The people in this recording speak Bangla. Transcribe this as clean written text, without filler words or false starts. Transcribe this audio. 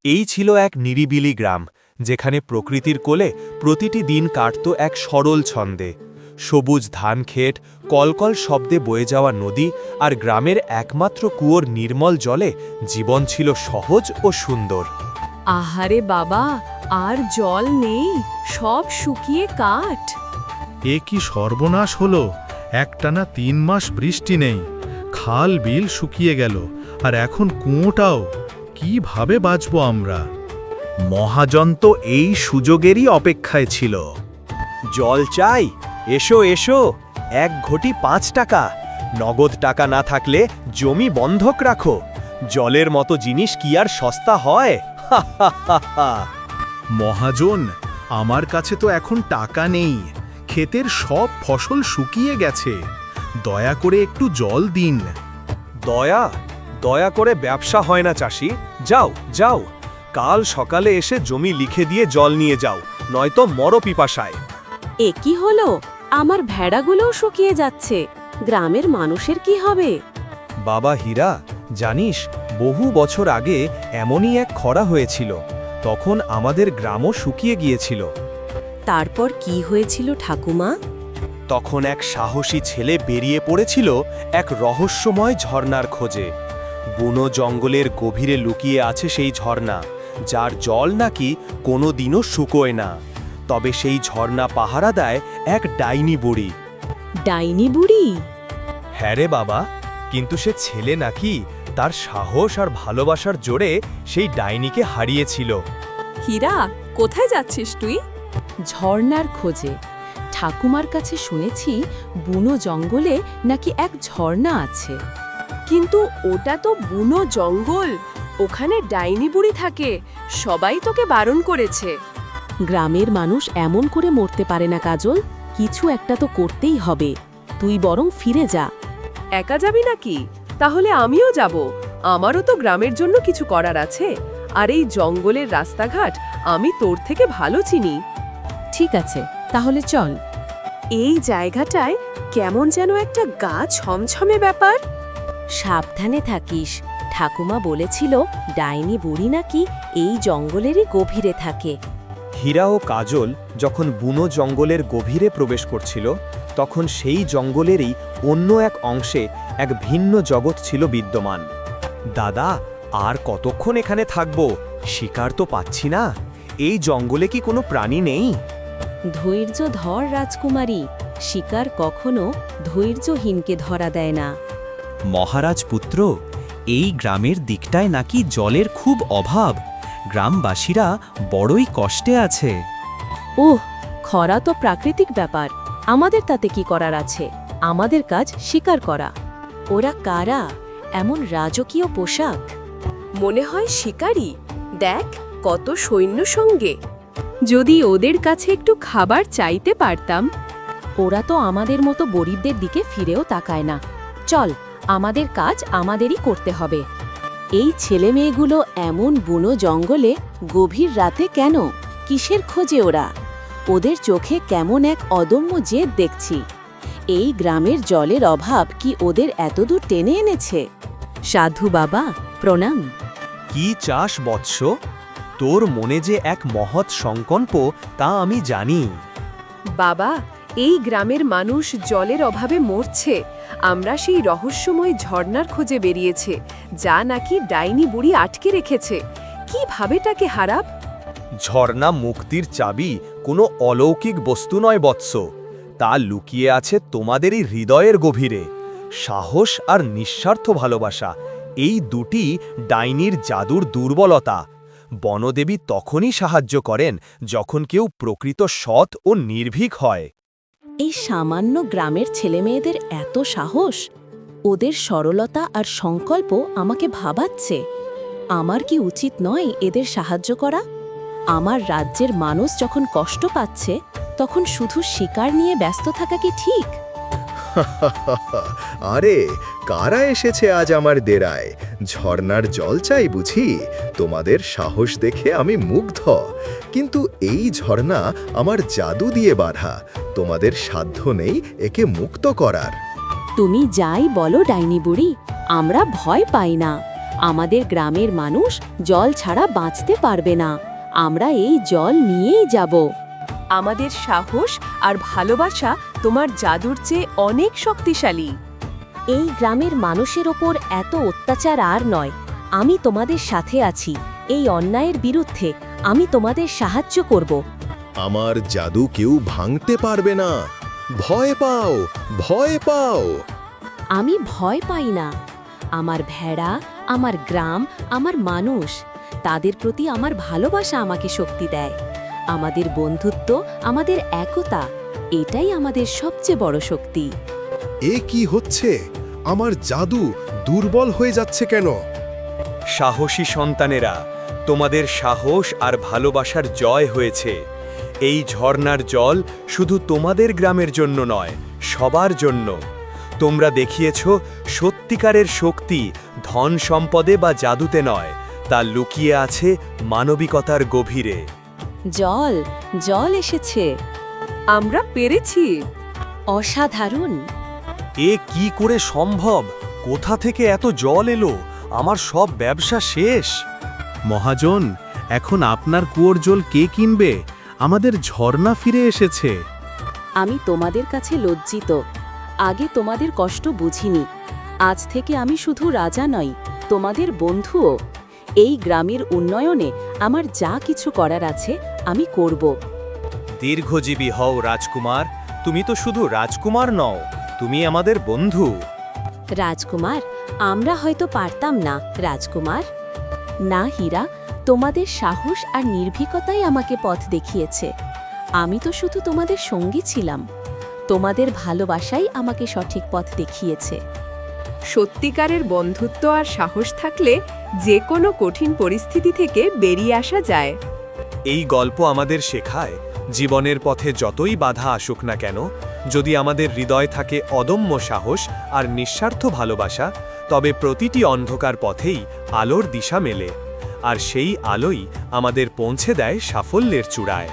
এই ছিল এক নিরিবিলি গ্রাম, যেখানে প্রকৃতির কোলে প্রতিটি দিন কাটত এক সরল ছন্দে। সবুজ ধানক্ষেত, কলকল শব্দে বয়ে যাওয়া নদী আর গ্রামের একমাত্র কুয়োর নির্মল জলে জীবন ছিল সহজ ও সুন্দর। আহারে বাবা, আর জল নেই, সব শুকিয়ে কাঠ। এ কি সর্বনাশ হলো! একটানা 3 মাস বৃষ্টি নেই, খাল বিল শুকিয়ে গেল, আর এখন কুয়োটাও। কিভাবে বাঁচবো আমরা? মহাজন তো এই সুযোগেরই অপেক্ষায় ছিল। জল চাই? এসো এসো, 1 ঘটি 5 টাকা। নগদ টাকা না থাকলে জমি বন্ধক রাখো। জলের মতো জিনিস কি আর সস্তা হয়? মহাজন, আমার কাছে তো এখন টাকা নেই, ক্ষেতের সব ফসল শুকিয়ে গেছে। দয়া করে একটু জল দিন। দয়া দয়া করে ব্যবসা হয় না চাষি। যাও যাও, কাল সকালে এসে জমি লিখে দিয়ে জল নিয়ে যাও, নয়তো মরো পিপাসায়। এ কি হলো? আমার ভেড়াগুলোও শুকিয়ে যাচ্ছে। গ্রামের মানুষের কি হবে? বাবা হীরা, জানিস, বহু বছর আগে এমনই এক খরা হয়েছিল। তখন আমাদের গ্রামও শুকিয়ে গিয়েছিল। তারপর কি হয়েছিল ঠাকুমা? তখন এক সাহসী ছেলে বেরিয়ে পড়েছিল এক রহস্যময় ঝর্ণার খোঁজে। বুনো জঙ্গলের গভীরে লুকিয়ে আছে সেই ঝর্ণা, যার জল নাকি কোনোদিনও শুকোয় না। তবে সেই ঝর্ণা পাহারা দেয় এক ডাইনি বুড়ি। ডাইনি বুড়ি? হ্যাঁ রে বাবা, কিন্তু সে ছেলে নাকি তার সাহস আর ভালোবাসার জোরে সেই ডাইনিকে হারিয়েছিল। হীরা, কোথায় যাচ্ছিস তুই? ঝর্ণার খোঁজে। ঠাকুমার কাছে শুনেছি বুনো জঙ্গলে নাকি এক ঝর্ণা আছে। কিন্তু ওটা তো বুনো জঙ্গল, ওখানে ডাইনি বুড়ি থাকে। সবাই তোকে বারণ করেছে। গ্রামের মানুষ এমন করে মরতে পারে না কাজল, কিছু একটা তো করতেই হবে। তুই বরং ফিরে যা। একা যাবি নাকি? তাহলে আমিও যাব। আমারও তো গ্রামের জন্য কিছু করার আছে। আর এই জঙ্গলের রাস্তাঘাট আমি তোর থেকে ভালো চিনি। ঠিক আছে, তাহলে চল। এই জায়গাটায় কেমন যেন একটা গা ছমছমে ব্যাপার। সাবধানে থাকিস। ঠাকুমা বলেছিল ডাইনি বুড়ি নাকি এই জঙ্গলেরই গভীরে থাকে। হীরা ও কাজল যখন বুনো জঙ্গলের গভীরে প্রবেশ করছিল, তখন সেই জঙ্গলেরই অন্য এক অংশে এক ভিন্ন জগৎ ছিল বিদ্যমান। দাদা, আর কতক্ষণ এখানে থাকব? শিকার তো পাচ্ছি না। এই জঙ্গলে কি কোনো প্রাণী নেই? ধৈর্য ধর রাজকুমারী, শিকার কখনো ধৈর্যহীনকে ধরা দেয় না। মহারাজ পুত্র, এই গ্রামের দিকটায় নাকি জলের খুব অভাব। গ্রামবাসীরা বড়ই কষ্টে আছে। ওহ, খরা তো প্রাকৃতিক ব্যাপার, আমাদের তাতে কি করার আছে? আমাদের কাজ শিকার করা। ওরা কারা? এমন রাজকীয় পোশাক। মনে হয় শিকারী। দেখ, কত সৈন্য সঙ্গে। যদি ওদের কাছে একটু খাবার চাইতে পারতাম। ওরা তো আমাদের মতো গরিবদের দিকে ফিরেও তাকায় না। চল, আমাদের কাজ আমাদেরই করতে হবে। এই ছেলে মেয়েগুলো এমন বুনো জঙ্গলে গভীর রাতে কেন? কিসের খোঁজে ওরা? ওদের চোখে কেমন এক অদম্য জেদ দেখছি। এই গ্রামের জলের অভাব কি ওদের এতদূর টেনে এনেছে? সাধু বাবা, প্রণাম। কি চাস বৎস? তোর মনে যে এক মহৎ সংকল্প, তা আমি জানি। বাবা, এই গ্রামের মানুষ জলের অভাবে মরছে। আমরা সেই রহস্যময় ঝর্ণার খোঁজে বেরিয়েছে, যা নাকি ডাইনি বুড়ি আটকে রেখেছে। কিভাবে তাকে হারাব? ঝর্ণা মুক্তির চাবি কোনো অলৌকিক বস্তু নয় বৎস, তা লুকিয়ে আছে তোমাদেরই হৃদয়ের গভীরে। সাহস আর নিঃস্বার্থ ভালোবাসা, এই দুটি ডাইনির জাদুর দুর্বলতা। বনদেবী তখনই সাহায্য করেন যখন কেউ প্রকৃত সৎ ও নির্ভীক হয়। এই সামান্য গ্রামের ছেলেমেয়েদের এত সাহস! ওদের সরলতা আর সংকল্প আমাকে ভাবাচ্ছে। আমার কি উচিত নয় এদের সাহায্য করা? আমার রাজ্যের মানুষ যখন কষ্ট পাচ্ছে, তখন শুধু শিকার নিয়ে ব্যস্ত থাকা কি ঠিক? আরে, কারা এসেছে আজ আমার ডেরায়? ঝর্ণার জল চাই বুঝি? তোমাদের সাহস দেখে আমি মুগ্ধ। কিন্তু এই ঝর্ণা আমার জাদু দিয়ে বাঁধা। তোমাদের সাধ্য নেই একে মুক্ত করার। তুমি যাই বলো ডাইনি বুড়ি, আমরা ভয় পাই না। আমাদের গ্রামের মানুষ জল ছাড়া বাঁচতে পারবে না। আমরা এই জল নিয়েই যাব। আমাদের সাহস আর ভালোবাসা তোমার জাদুর চেয়ে অনেক শক্তিশালী। এই গ্রামের মানুষের ওপর এত অত্যাচার আর নয়। আমি তোমাদের সাথে আছি। এই অন্যায়ের বিরুদ্ধে আমি তোমাদের সাহায্য করব। আমার জাদু কেউ ভাঙতে পারবে না। ভয় পাও, ভয় পাও। আমি ভয় পাই না। আমার ভেড়া, আমার গ্রাম, আমার মানুষ, তাদের প্রতি আমার ভালোবাসা আমাকে শক্তি দেয়। আমাদের বন্ধুত্ব, আমাদের একতা, এটাই আমাদের সবচেয়ে বড় শক্তি। এ কি হচ্ছে? আমার জাদু দুর্বল হয়ে যাচ্ছে কেন? সাহসী সন্তানেরা, তোমাদের সাহস আর ভালোবাসার জয় হয়েছে। এই ঝর্ণার জল শুধু তোমাদের গ্রামের জন্য নয়, সবার জন্য। তোমরা দেখিয়েছ সত্যিকারের শক্তি ধন সম্পদে বা জাদুতে নয়, তা লুকিয়ে আছে মানবিকতার গভীরে। জল, জল এসেছে। আমরা পেরেছি। অসাধারণ। এ কি করে সম্ভব? কোথা থেকে এত জল এলো? আমার সব ব্যবসা শেষ। মহাজন, এখন আপনার কুয়োর জল কে কিনবে? আমাদের ঝর্ণা ফিরে এসেছে। আমি তোমাদের কাছে লজ্জিত। আগে তোমাদের কষ্ট বুঝিনি। আজ থেকে আমি শুধু রাজা নই, তোমাদের বন্ধুও। এই গ্রামের উন্নয়নে আমার যা কিছু করার আছে আমি করব। দীর্ঘজীবী হও রাজকুমার। তুমি তো শুধু রাজকুমার নও, তুমি আমাদের বন্ধু। রাজকুমার, আমরা হয়তো পারতাম না রাজকুমার। না হীরা, তোমাদের সাহস আর নির্ভীকতাই আমাকে পথ দেখিয়েছে। আমি তো শুধু তোমাদের সঙ্গী ছিলাম। তোমাদের ভালোবাসাই আমাকে সঠিক পথ দেখিয়েছে। সত্যিকারের বন্ধুত্ব আর সাহস থাকলে যে কোনো কঠিন পরিস্থিতি থেকে বেরিয়ে আসা যায়। এই গল্প আমাদের শেখায়, জীবনের পথে যতই বাধা আসুক না কেন, যদি আমাদের হৃদয় থাকে অদম্য সাহস আর নিঃস্বার্থ ভালোবাসা, তবে প্রতিটি অন্ধকার পথেই আলোর দিশা মেলে। আর সেই আলোই আমাদের পৌঁছে দেয় সাফল্যের চূড়ায়।